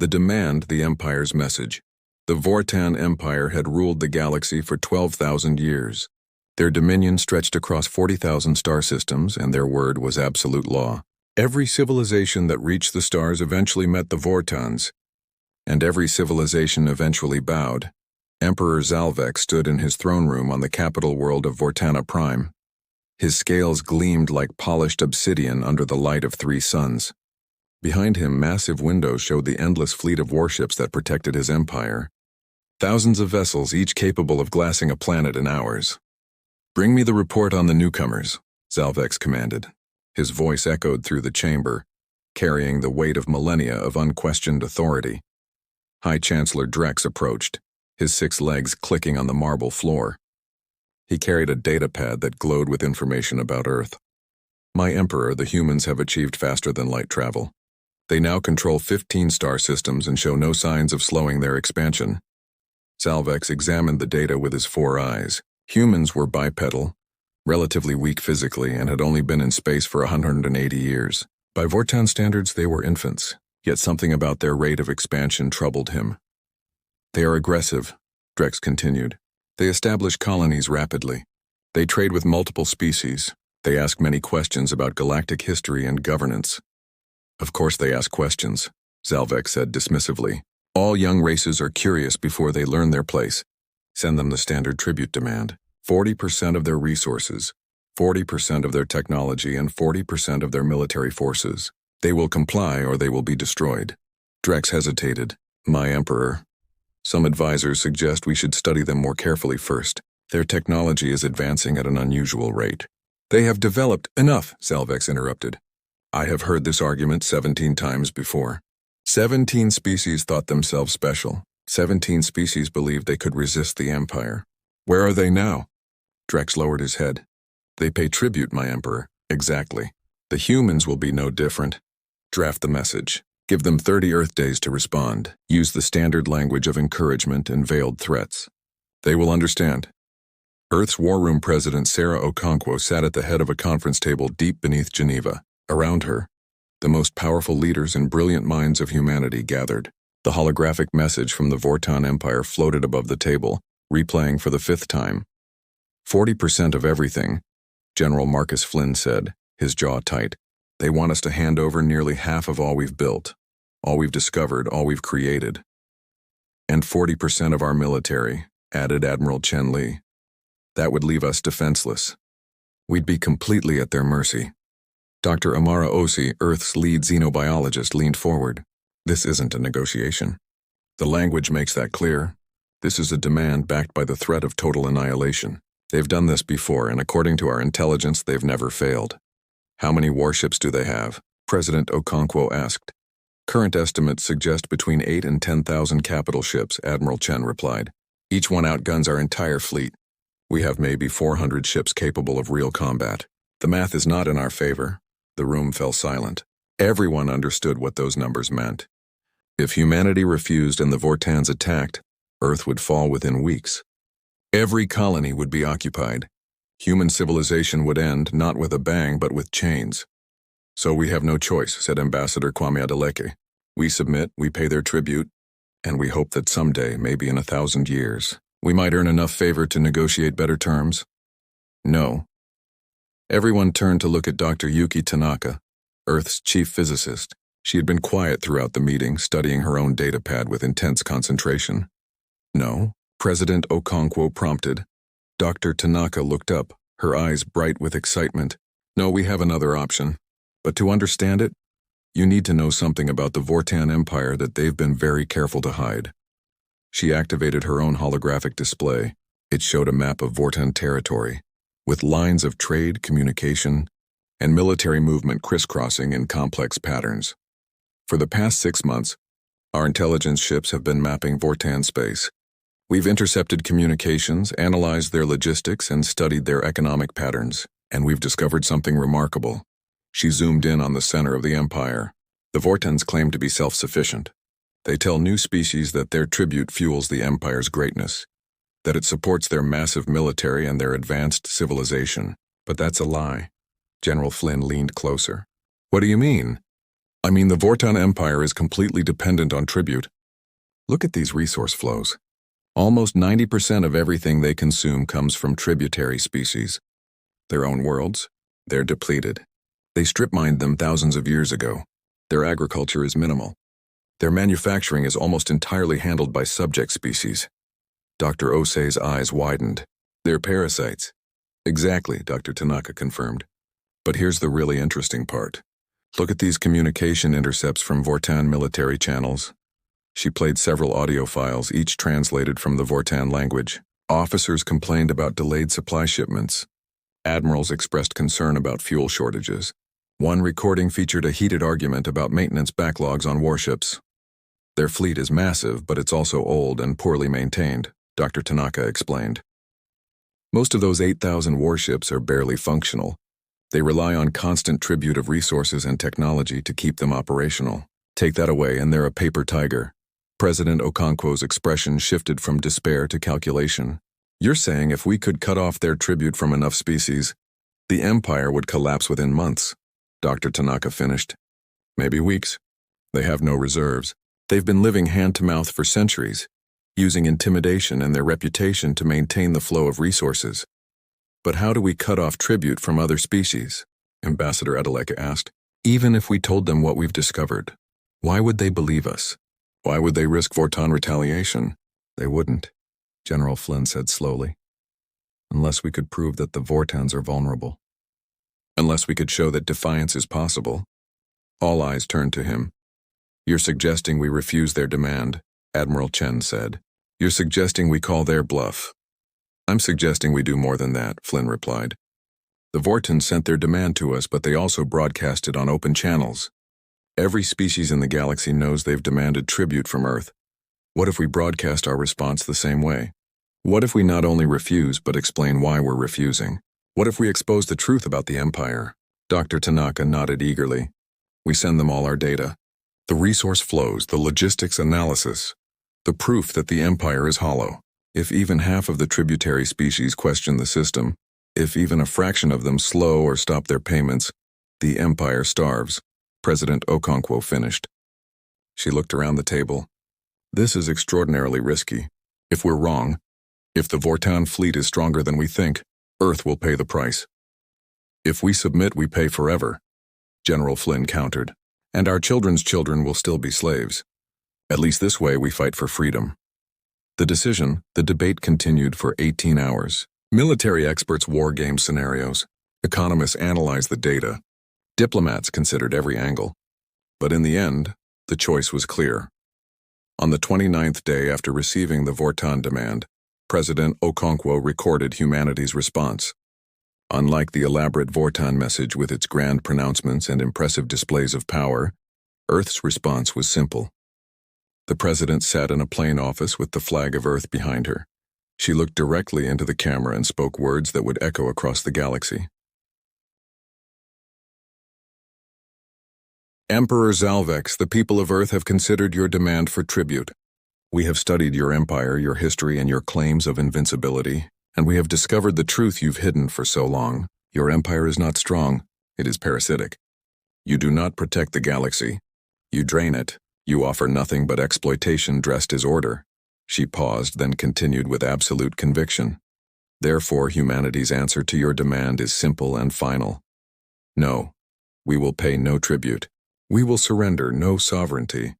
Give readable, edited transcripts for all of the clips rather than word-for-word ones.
The demand, the Empire's message. The Vortan Empire had ruled the galaxy for 12,000 years. Their dominion stretched across 40,000 star systems, and their word was absolute law. Every civilization that reached the stars eventually met the Vortans, and every civilization eventually bowed. Emperor Zalvek stood in his throne room on the capital world of Vortana Prime. His scales gleamed like polished obsidian under the light of 3 suns. Behind him, massive windows showed the endless fleet of warships that protected his empire. Thousands of vessels, each capable of glassing a planet in hours. "Bring me the report on the newcomers," Zalvex commanded. His voice echoed through the chamber, carrying the weight of millennia of unquestioned authority. High Chancellor Drex approached, his 6 legs clicking on the marble floor. He carried a datapad that glowed with information about Earth. "My Emperor, the humans have achieved faster than light travel. They now control 15 star systems and show no signs of slowing their expansion." Zalvex examined the data with his 4 eyes. Humans were bipedal, relatively weak physically, and had only been in space for 180 years. By Vortan standards, they were infants, yet something about their rate of expansion troubled him. "They are aggressive," Drex continued. "They establish colonies rapidly. They trade with multiple species. They ask many questions about galactic history and governance." "Of course they ask questions," Zalvex said dismissively. "All young races are curious before they learn their place. Send them the standard tribute demand. 40% of their resources, 40% of their technology, and 40% of their military forces. They will comply or they will be destroyed." Drex hesitated. "My Emperor, some advisors suggest we should study them more carefully first. Their technology is advancing at an unusual rate." "They have developed—" "Enough," Zalvex interrupted. "I have heard this argument 17 times before. 17 species thought themselves special. 17 species believed they could resist the Empire. Where are they now?" Drex lowered his head. "They pay tribute, my Emperor." "Exactly. The humans will be no different. Draft the message. Give them 30 Earth days to respond. Use the standard language of encouragement and veiled threats. They will understand." Earth's War Room President Sarah Okonkwo sat at the head of a conference table deep beneath Geneva. Around her, the most powerful leaders and brilliant minds of humanity gathered. The holographic message from the Vortan Empire floated above the table, replaying for the 5th time. 40% of everything, General Marcus Flynn said, his jaw tight. "They want us to hand over nearly half of all we've built, all we've discovered, all we've created. And 40% of our military," added Admiral Chen Li. "That would leave us defenseless. We'd be completely at their mercy." Dr. Amara Osi, Earth's lead xenobiologist, leaned forward. "This isn't a negotiation. The language makes that clear. This is a demand backed by the threat of total annihilation. They've done this before, and according to our intelligence, they've never failed." "How many warships do they have?" President Okonkwo asked. "Current estimates suggest between 8 and 10,000 capital ships," Admiral Chen replied. "Each one outguns our entire fleet. We have maybe 400 ships capable of real combat. The math is not in our favor." The room fell silent. Everyone understood what those numbers meant. If humanity refused and the Vortans attacked, Earth would fall within weeks. Every colony would be occupied. Human civilization would end not with a bang but with chains. "So we have no choice," said Ambassador Kwame Adeleke. "We submit, we pay their tribute, and we hope that someday, maybe in 1,000 years, we might earn enough favor to negotiate better terms." "No." Everyone turned to look at Dr. Yuki Tanaka, Earth's chief physicist. She had been quiet throughout the meeting, studying her own datapad with intense concentration. "No," President Okonkwo prompted. Dr. Tanaka looked up, her eyes bright with excitement. "No, we have another option. But to understand it, you need to know something about the Vortan Empire that they've been very careful to hide." She activated her own holographic display. It showed a map of Vortan territory, with lines of trade, communication, and military movement crisscrossing in complex patterns. For the past 6 months, our intelligence ships have been mapping Vortan space. We've intercepted communications, analyzed their logistics, and studied their economic patterns, and we've discovered something remarkable. She zoomed in on the center of the empire. The Vortans claim to be self-sufficient. They tell new species that their tribute fuels the empire's greatness, that it supports their massive military and their advanced civilization. But that's a lie. General Flynn leaned closer. "What do you mean?" I mean, the Vortan Empire is completely dependent on tribute. Look at these resource flows. Almost 90% of everything they consume comes from tributary species. Their own worlds, they're depleted. They strip-mined them thousands of years ago. Their agriculture is minimal. Their manufacturing is almost entirely handled by subject species. Dr. Osei's eyes widened. They're parasites. Exactly, Dr. Tanaka confirmed. But here's the really interesting part. Look at these communication intercepts from Vortan military channels. She played several audio files, each translated from the Vortan language. Officers complained about delayed supply shipments. Admirals expressed concern about fuel shortages. One recording featured a heated argument about maintenance backlogs on warships. Their fleet is massive, but it's also old and poorly maintained, Dr. Tanaka explained. Most of those 8,000 warships are barely functional. They rely on constant tribute of resources and technology to keep them operational. Take that away and they're a paper tiger. President Okonkwo's expression shifted from despair to calculation. You're saying if we could cut off their tribute from enough species, the empire would collapse within months, Dr. Tanaka finished. Maybe weeks. They have no reserves. They've been living hand-to-mouth for centuries, using intimidation and their reputation to maintain the flow of resources. But how do we cut off tribute from other species? Ambassador Adeleka asked. Even if we told them what we've discovered, why would they believe us? Why would they risk Vortan retaliation? They wouldn't, General Flynn said slowly. Unless we could prove that the Vortans are vulnerable. Unless we could show that defiance is possible. All eyes turned to him. You're suggesting we refuse their demand, Admiral Chen said. You're suggesting we call their bluff. I'm suggesting we do more than that, Flynn replied. The Vortans sent their demand to us, but they also broadcast it on open channels. Every species in the galaxy knows they've demanded tribute from Earth. What if we broadcast our response the same way? What if we not only refuse, but explain why we're refusing? What if we expose the truth about the Empire? Dr. Tanaka nodded eagerly. We send them all our data. The resource flows, the logistics analysis, the proof that the Empire is hollow. If even half of the tributary species question the system, if even a fraction of them slow or stop their payments, the Empire starves, President Okonkwo finished. She looked around the table. This is extraordinarily risky. If we're wrong, if the Vortan fleet is stronger than we think, Earth will pay the price. If we submit, we pay forever, General Flynn countered, and our children's children will still be slaves. At least this way we fight for freedom. The debate continued for 18 hours. Military experts war-game scenarios. Economists analyzed the data. Diplomats considered every angle. But in the end, the choice was clear. On the 29th day after receiving the Vortan demand, President Okonkwo recorded humanity's response. Unlike the elaborate Vortan message with its grand pronouncements and impressive displays of power, Earth's response was simple. The president sat in a plain office with the flag of Earth behind her. She looked directly into the camera and spoke words that would echo across the galaxy. Emperor Zalvex, the people of Earth have considered your demand for tribute. We have studied your empire, your history, and your claims of invincibility, and we have discovered the truth you've hidden for so long. Your empire is not strong, it is parasitic. You do not protect the galaxy. You drain it. You offer nothing but exploitation dressed as order. She paused, then continued with absolute conviction. Therefore, humanity's answer to your demand is simple and final. No, we will pay no tribute. We will surrender no sovereignty.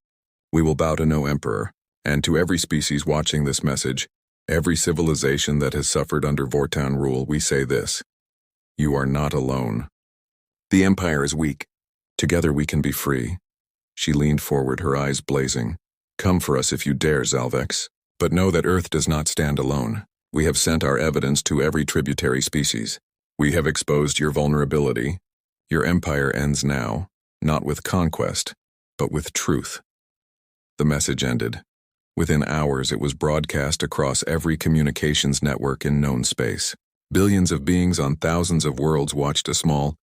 We will bow to no emperor, and to every species watching this message, every civilization that has suffered under Vortan rule, we say this. You are not alone. The empire is weak. Together we can be free. She leaned forward, her eyes blazing. Come for us if you dare, Zalvex. But know that Earth does not stand alone. We have sent our evidence to every tributary species. We have exposed your vulnerability. Your empire ends now, not with conquest, but with truth. The message ended. Within hours, it was broadcast across every communications network in known space. Billions of beings on thousands of worlds watched a small,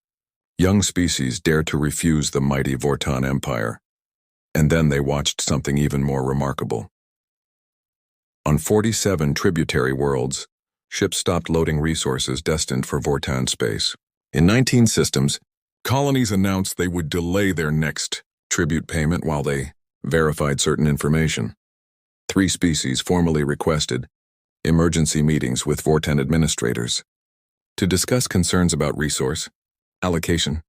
young species dare to refuse the mighty Vortan Empire. And then they watched something even more remarkable. On 47 tributary worlds, ships stopped loading resources destined for Vortan space. In 19 systems, colonies announced they would delay their next tribute payment while they verified certain information. 3 species formally requested emergency meetings with Vortan administrators to discuss concerns about resource allocation.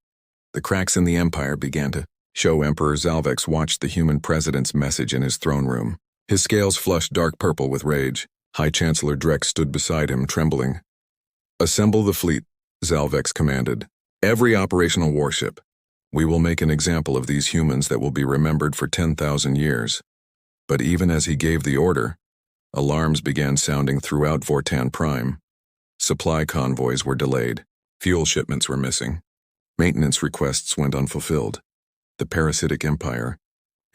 The cracks in the Empire began to show. Emperor Zalvex watched the human president's message in his throne room. His scales flushed dark purple with rage. High Chancellor Drex stood beside him, trembling. "Assemble the fleet," Zalvex commanded. "Every operational warship. We will make an example of these humans that will be remembered for 10,000 years." But even as he gave the order, alarms began sounding throughout Vortan Prime. Supply convoys were delayed. Fuel shipments were missing. Maintenance requests went unfulfilled. The parasitic empire,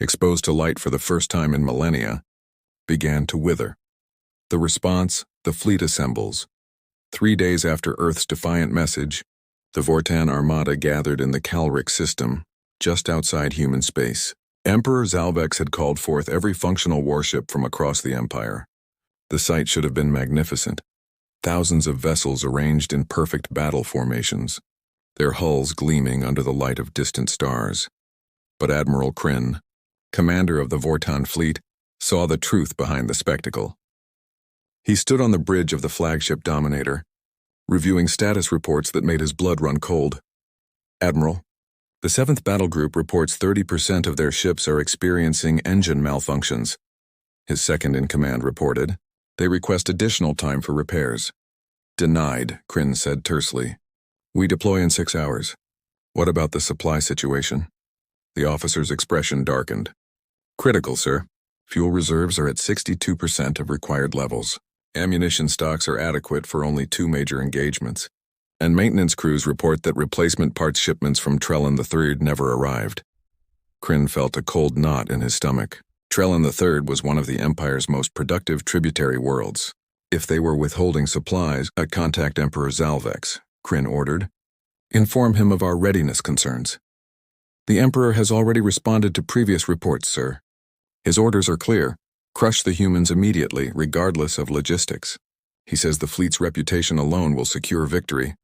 exposed to light for the first time in millennia, began to wither. The response: the fleet assembles. 3 days after Earth's defiant message, the Vortan Armada gathered in the Calric system, just outside human space. Emperor Zalvex had called forth every functional warship from across the Empire. The sight should have been magnificent. Thousands of vessels arranged in perfect battle formations, their hulls gleaming under the light of distant stars. But Admiral Kryn, commander of the Vortan fleet, saw the truth behind the spectacle. He stood on the bridge of the flagship Dominator, reviewing status reports that made his blood run cold. "Admiral, the 7th Battle Group reports 30% of their ships are experiencing engine malfunctions," his second-in-command reported. "They request additional time for repairs." "Denied," Kryn said tersely. "We deploy in 6 hours. What about the supply situation?" The officer's expression darkened. "Critical, sir. Fuel reserves are at 62% of required levels. Ammunition stocks are adequate for only 2 major engagements. And maintenance crews report that replacement parts shipments from Trellin III never arrived." Kryn felt a cold knot in his stomach. Trellin III was one of the Empire's most productive tributary worlds. If they were withholding supplies, contact Emperor Zalvex, Kryn ordered. "Inform him of our readiness concerns." "The Emperor has already responded to previous reports, sir. His orders are clear. Crush the humans immediately, regardless of logistics. He says the fleet's reputation alone will secure victory."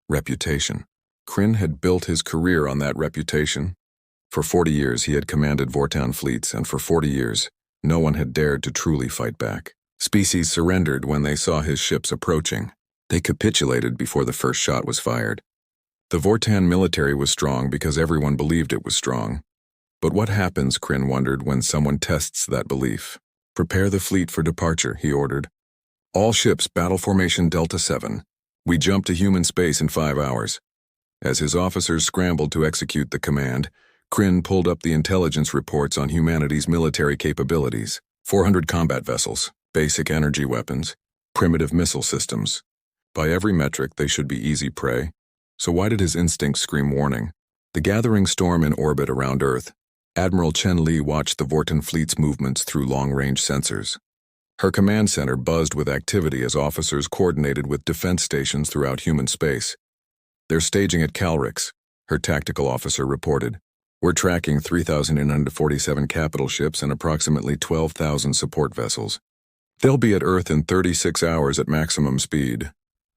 Reputation. Kryn had built his career on that reputation. For 40 years he had commanded Vortan fleets, and for 40 years no one had dared to truly fight back. Species surrendered when they saw his ships approaching. They capitulated before the first shot was fired. The Vortan military was strong because everyone believed it was strong. But what happens, Kryn wondered, when someone tests that belief? "Prepare the fleet for departure," he ordered. "All ships, battle formation Delta 7. We jump to human space in 5 hours." As his officers scrambled to execute the command, Kryn pulled up the intelligence reports on humanity's military capabilities. 400 combat vessels, basic energy weapons, primitive missile systems. By every metric, they should be easy prey. So why did his instincts scream warning? The gathering storm in orbit around Earth, Admiral Chen Li watched the Vortan fleet's movements through long-range sensors. Her command center buzzed with activity as officers coordinated with defense stations throughout human space. "They're staging at Calrix," her tactical officer reported. "We're tracking 3,947 capital ships and approximately 12,000 support vessels. They'll be at Earth in 36 hours at maximum speed."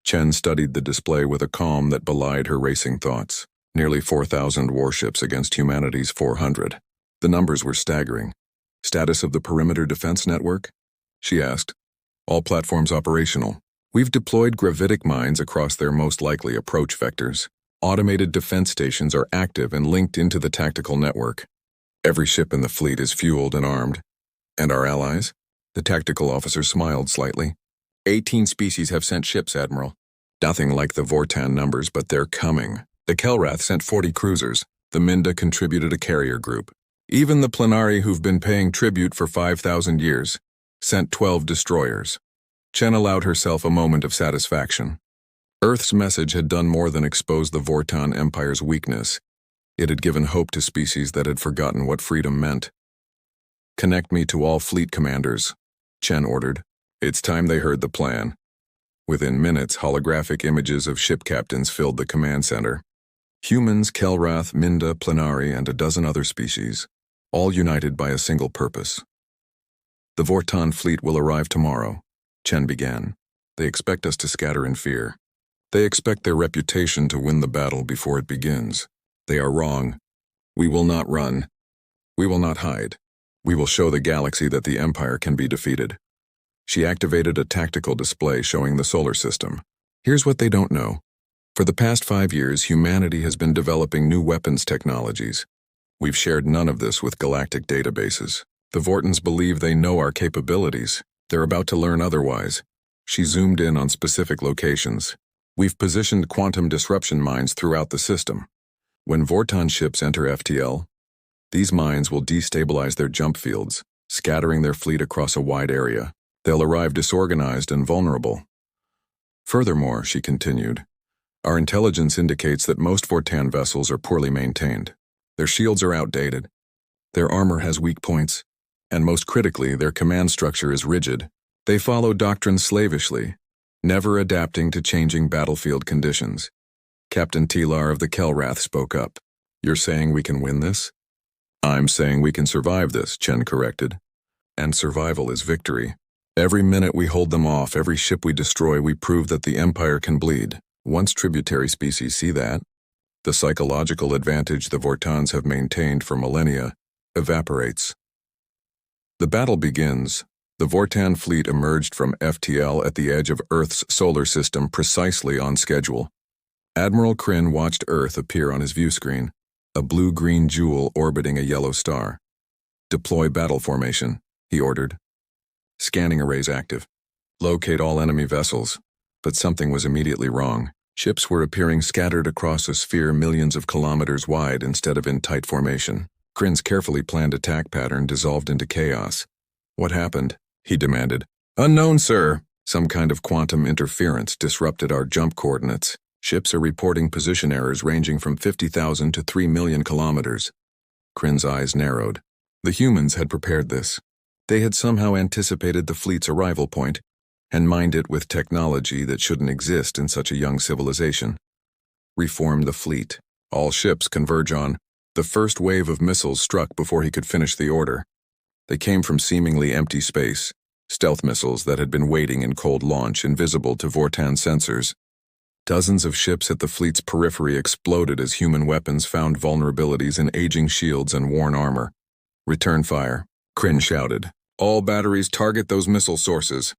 Chen studied the display with a calm that belied her racing thoughts. Nearly 4,000 warships against humanity's 400. The numbers were staggering. "Status of the perimeter defense network?" she asked. "All platforms operational. We've deployed gravitic mines across their most likely approach vectors. Automated defense stations are active and linked into the tactical network. Every ship in the fleet is fueled and armed." "And our allies?" The tactical officer smiled slightly. 18 species have sent ships, Admiral. Nothing like the Vortan numbers, but they're coming. The Kelrath sent 40 cruisers. The Minda contributed a carrier group. Even the Plenari, who've been paying tribute for 5,000 years, sent 12 destroyers. Chen allowed herself a moment of satisfaction. Earth's message had done more than expose the Vortan Empire's weakness. It had given hope to species that had forgotten what freedom meant. "Connect me to all fleet commanders," Chen ordered. It's time they heard the plan. Within minutes, holographic images of ship captains filled the command center. Humans, Kelrath, Minda, Plenari, and a dozen other species, all united by a single purpose. "The Vortan fleet will arrive tomorrow," Chen began. "They expect us to scatter in fear. They expect their reputation to win the battle before it begins. They are wrong. We will not run. We will not hide. We will show the galaxy that the Empire can be defeated. She activated a tactical display showing the solar system. Here's what they don't know. For the past 5 years, humanity has been developing new weapons technologies. We've shared none of this with galactic databases. The Vortons believe they know our capabilities. They're about to learn otherwise. She zoomed in on specific locations. We've positioned quantum disruption mines throughout the system. When Vorton ships enter FTL, these mines will destabilize their jump fields, scattering their fleet across a wide area. They'll arrive disorganized and vulnerable. Furthermore, she continued, our intelligence indicates that most Vortan vessels are poorly maintained. Their shields are outdated. Their armor has weak points. And most critically, their command structure is rigid. They follow doctrine slavishly, never adapting to changing battlefield conditions. Captain Tilar of the Kelrath spoke up. You're saying we can win this? I'm saying we can survive this, Chen corrected. And survival is victory. Every minute we hold them off, every ship we destroy, we prove that the Empire can bleed. Once tributary species see that, the psychological advantage the Vortons have maintained for millennia evaporates. The battle begins. The Vortan fleet emerged from FTL at the edge of Earth's solar system precisely on schedule. Admiral Kryn watched Earth appear on his view screen, a blue-green jewel orbiting a yellow star. Deploy battle formation, he ordered. Scanning arrays active. Locate all enemy vessels. But something was immediately wrong. Ships were appearing scattered across a sphere millions of kilometers wide instead of in tight formation. Kryn's carefully planned attack pattern dissolved into chaos. What happened? He demanded. Unknown, sir. Some kind of quantum interference disrupted our jump coordinates. Ships are reporting position errors ranging from 50,000 to 3 million kilometers. Kryn's eyes narrowed. The humans had prepared this. They had somehow anticipated the fleet's arrival point and mined it with technology that shouldn't exist in such a young civilization. Reform the fleet. All ships converge on. The first wave of missiles struck before he could finish the order. They came from seemingly empty space, stealth missiles that had been waiting in cold launch, invisible to Vortan sensors. Dozens of ships at the fleet's periphery exploded as human weapons found vulnerabilities in aging shields and worn armor. Return fire, Kryn shouted. All batteries target those missile sources.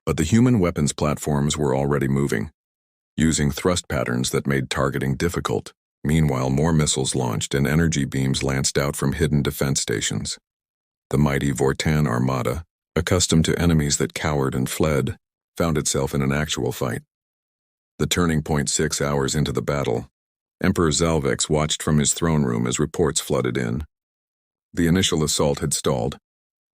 But the human weapons platforms were already moving, using thrust patterns that made targeting difficult. Meanwhile, more missiles launched and energy beams lanced out from hidden defense stations. The mighty Vortan armada, accustomed to enemies that cowered and fled, found itself in an actual fight. The turning point 6 hours into the battle, Emperor Zalvex watched from his throne room as reports flooded in. The initial assault had stalled.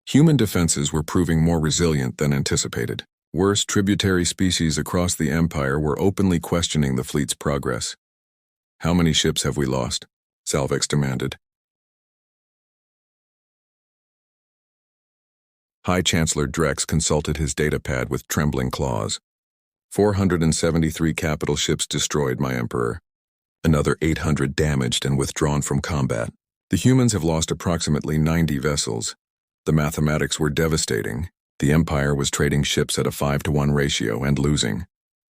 Human defenses were proving more resilient than anticipated. Worse, tributary species across the Empire were openly questioning the fleet's progress. How many ships have we lost? Zalvex demanded. High Chancellor Drex consulted his datapad with trembling claws. 473 capital ships destroyed, my Emperor. Another 800 damaged and withdrawn from combat. The humans have lost approximately 90 vessels. The mathematics were devastating. The Empire was trading ships at a 5-to-1 ratio and losing.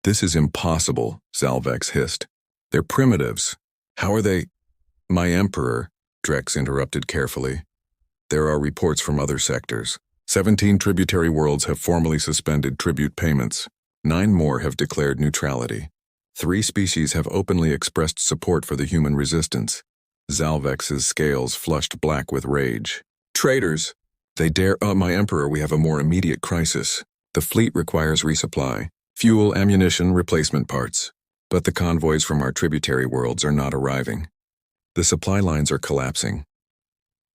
This is impossible, Zalvex hissed. They're primitives. How are they? My Emperor, Drex interrupted carefully. There are reports from other sectors. 17 tributary worlds have formally suspended tribute payments. 9 more have declared neutrality. 3 species have openly expressed support for the human resistance. Zalvex's scales flushed black with rage. Traitors! They dare— my Emperor, we have a more immediate crisis. The fleet requires resupply. Fuel, ammunition, replacement parts. But the convoys from our tributary worlds are not arriving. The supply lines are collapsing.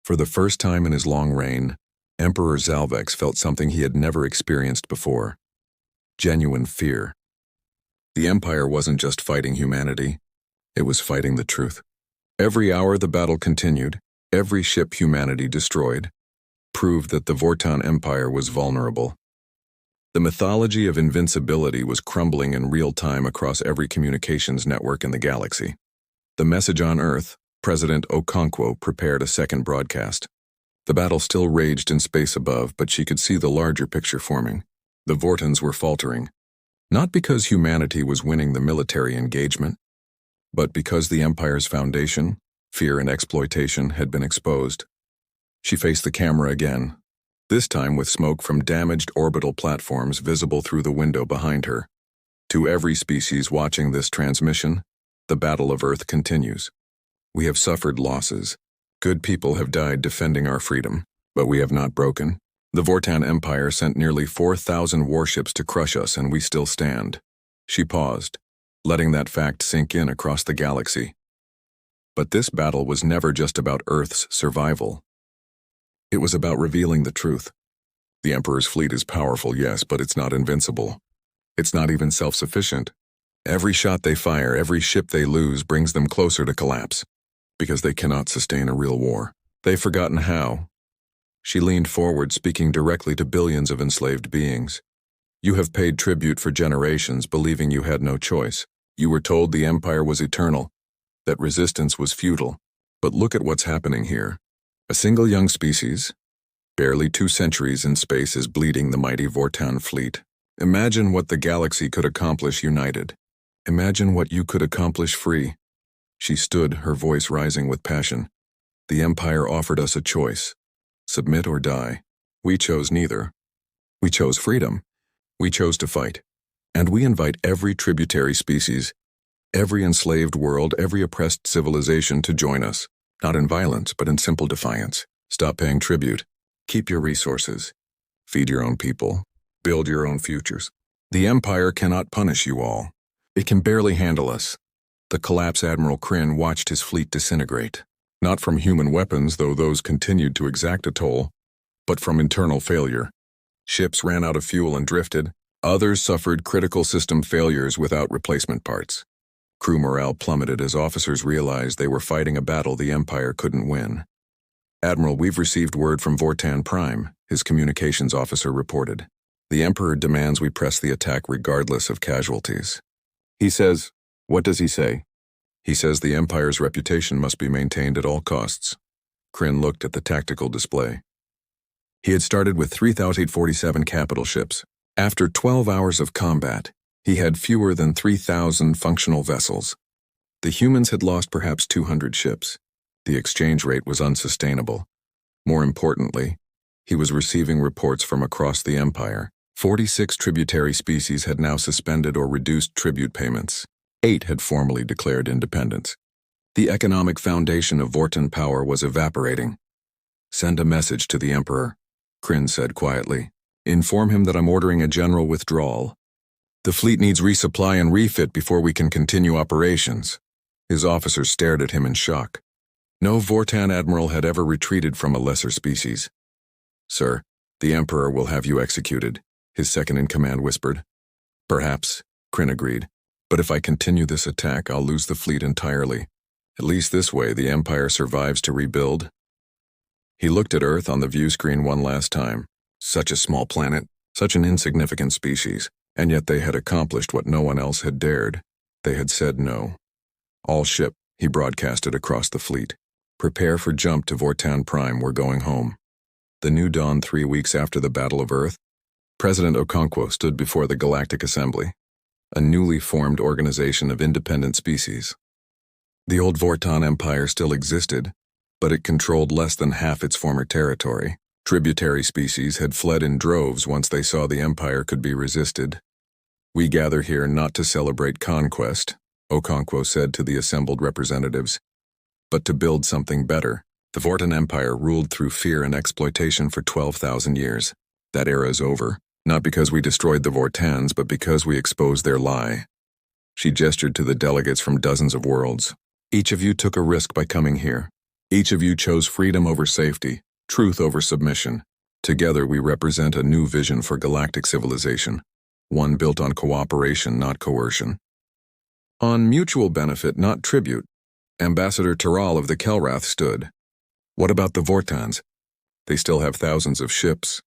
For the first time in his long reign, Emperor Zalvex felt something he had never experienced before. Genuine fear. The Empire wasn't just fighting humanity, it was fighting the truth. Every hour the battle continued, every ship humanity destroyed, proved that the Vortan Empire was vulnerable. The mythology of invincibility was crumbling in real time across every communications network in the galaxy. The message on Earth, President Okonkwo prepared a second broadcast. The battle still raged in space above, but she could see the larger picture forming. The Vortans were faltering, not because humanity was winning the military engagement, but because the Empire's foundation, fear and exploitation, had been exposed. She faced the camera again, this time with smoke from damaged orbital platforms visible through the window behind her. To every species watching this transmission, the battle of Earth continues. We have suffered losses. Good people have died defending our freedom, but we have not broken. The Vortan Empire sent nearly 4,000 warships to crush us, and we still stand. She paused, letting that fact sink in across the galaxy. But this battle was never just about Earth's survival. It was about revealing the truth. The Emperor's fleet is powerful, yes, but it's not invincible. It's not even self-sufficient. Every shot they fire, every ship they lose brings them closer to collapse, because they cannot sustain a real war. They've forgotten how. She leaned forward, speaking directly to billions of enslaved beings. You have paid tribute for generations, believing you had no choice. You were told the Empire was eternal, that resistance was futile. But look at what's happening here. A single young species, barely 2 centuries in space, is bleeding the mighty Vortan fleet. Imagine what the galaxy could accomplish united. Imagine what you could accomplish free. She stood, her voice rising with passion. The Empire offered us a choice. Submit or die. We chose neither. We chose freedom. We chose to fight. And we invite every tributary species, every enslaved world, every oppressed civilization to join us. Not in violence, but in simple defiance. Stop paying tribute. Keep your resources. Feed your own people. Build your own futures. The Empire cannot punish you all. It can barely handle us. The collapsed Admiral Kryn watched his fleet disintegrate. Not from human weapons, though those continued to exact a toll, but from internal failure. Ships ran out of fuel and drifted. Others suffered critical system failures without replacement parts. Crew morale plummeted as officers realized they were fighting a battle the Empire couldn't win. Admiral, we've received word from Vortan Prime, his communications officer reported. The Emperor demands we press the attack regardless of casualties. He says, what does he say? He says the Empire's reputation must be maintained at all costs. Kryn looked at the tactical display. He had started with 3,847 capital ships. After 12 hours of combat, he had fewer than 3,000 functional vessels. The humans had lost perhaps 200 ships. The exchange rate was unsustainable. More importantly, he was receiving reports from across the Empire. 46 tributary species had now suspended or reduced tribute payments. 8 had formally declared independence. The economic foundation of Vortan power was evaporating. Send a message to the Emperor, Kryn said quietly. Inform him that I'm ordering a general withdrawal. The fleet needs resupply and refit before we can continue operations. His officers stared at him in shock. No Vortan admiral had ever retreated from a lesser species. Sir, the Emperor will have you executed, his second-in-command whispered. Perhaps, Kryn agreed. But if I continue this attack, I'll lose the fleet entirely. At least this way, the Empire survives to rebuild. He looked at Earth on the view screen one last time. Such a small planet, such an insignificant species. And yet they had accomplished what no one else had dared. They had said no. All ship, he broadcasted across the fleet. Prepare for jump to Vortan Prime, we're going home. The new dawn 3 weeks after the Battle of Earth, President Okonkwo stood before the Galactic Assembly, a newly formed organization of independent species. The old Vortan Empire still existed, but it controlled less than half its former territory. Tributary species had fled in droves once they saw the Empire could be resisted. We gather here not to celebrate conquest, Okonkwo said to the assembled representatives, but to build something better. The Vortan Empire ruled through fear and exploitation for 12,000 years. That era is over, not because we destroyed the Vortans, but because we exposed their lie. She gestured to the delegates from dozens of worlds. Each of you took a risk by coming here. Each of you chose freedom over safety, truth over submission. Together we represent a new vision for galactic civilization, one built on cooperation, not coercion. On mutual benefit, not tribute, Ambassador Taral of the Kelrath stood. What about the Vortans? They still have thousands of ships.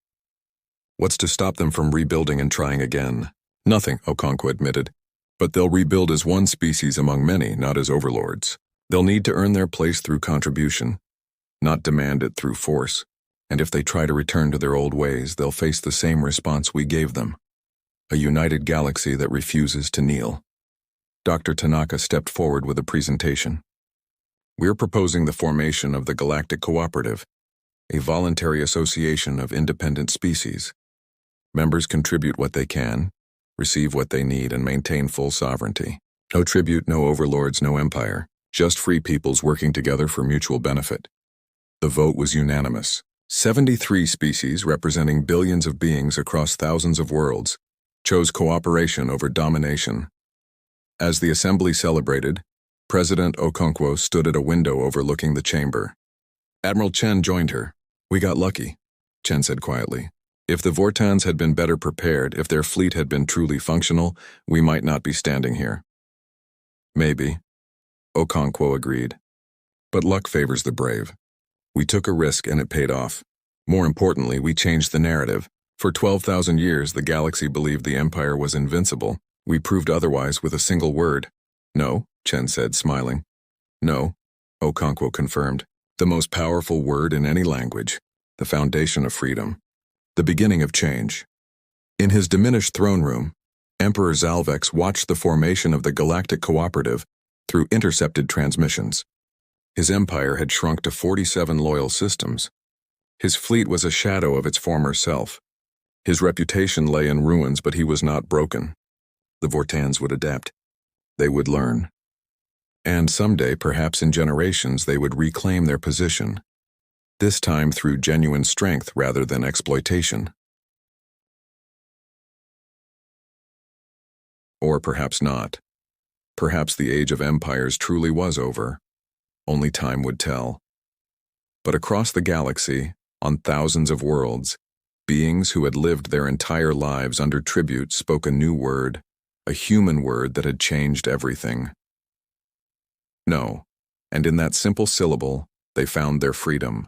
What's to stop them from rebuilding and trying again? Nothing, Okonkwo admitted. But they'll rebuild as one species among many, not as overlords. They'll need to earn their place through contribution, not demand it through force. And if they try to return to their old ways, they'll face the same response we gave them. A united galaxy that refuses to kneel. Dr. Tanaka stepped forward with a presentation. We're proposing the formation of the Galactic Cooperative. a voluntary association of independent species. Members contribute what they can, receive what they need, and maintain full sovereignty. No tribute, no overlords, no empire, just free peoples working together for mutual benefit. The vote was unanimous. 73 species, representing billions of beings across thousands of worlds, chose cooperation over domination. As the assembly celebrated, President Okonkwo stood at a window overlooking the chamber. Admiral Chen joined her. "We got lucky," Chen said quietly. "If the Vortans had been better prepared, if their fleet had been truly functional, we might not be standing here." "Maybe," Okonkwo agreed. "But luck favors the brave. We took a risk and it paid off. More importantly, we changed the narrative. For 12,000 years, the galaxy believed the Empire was invincible. We proved otherwise with a single word." "No," Chen said, smiling. "No," Okonkwo confirmed. "The most powerful word in any language. The foundation of freedom. The beginning of change." In his diminished throne room, Emperor Zalvex watched the formation of the Galactic Cooperative through intercepted transmissions. His empire had shrunk to 47 loyal systems. His fleet was a shadow of its former self. His reputation lay in ruins, but he was not broken. The Vortans would adapt. They would learn. And someday, perhaps in generations, they would reclaim their position. This time through genuine strength rather than exploitation. Or perhaps not. Perhaps the age of empires truly was over. Only time would tell. But across the galaxy, on thousands of worlds, beings who had lived their entire lives under tribute spoke a new word, a human word that had changed everything. No, and in that simple syllable, they found their freedom.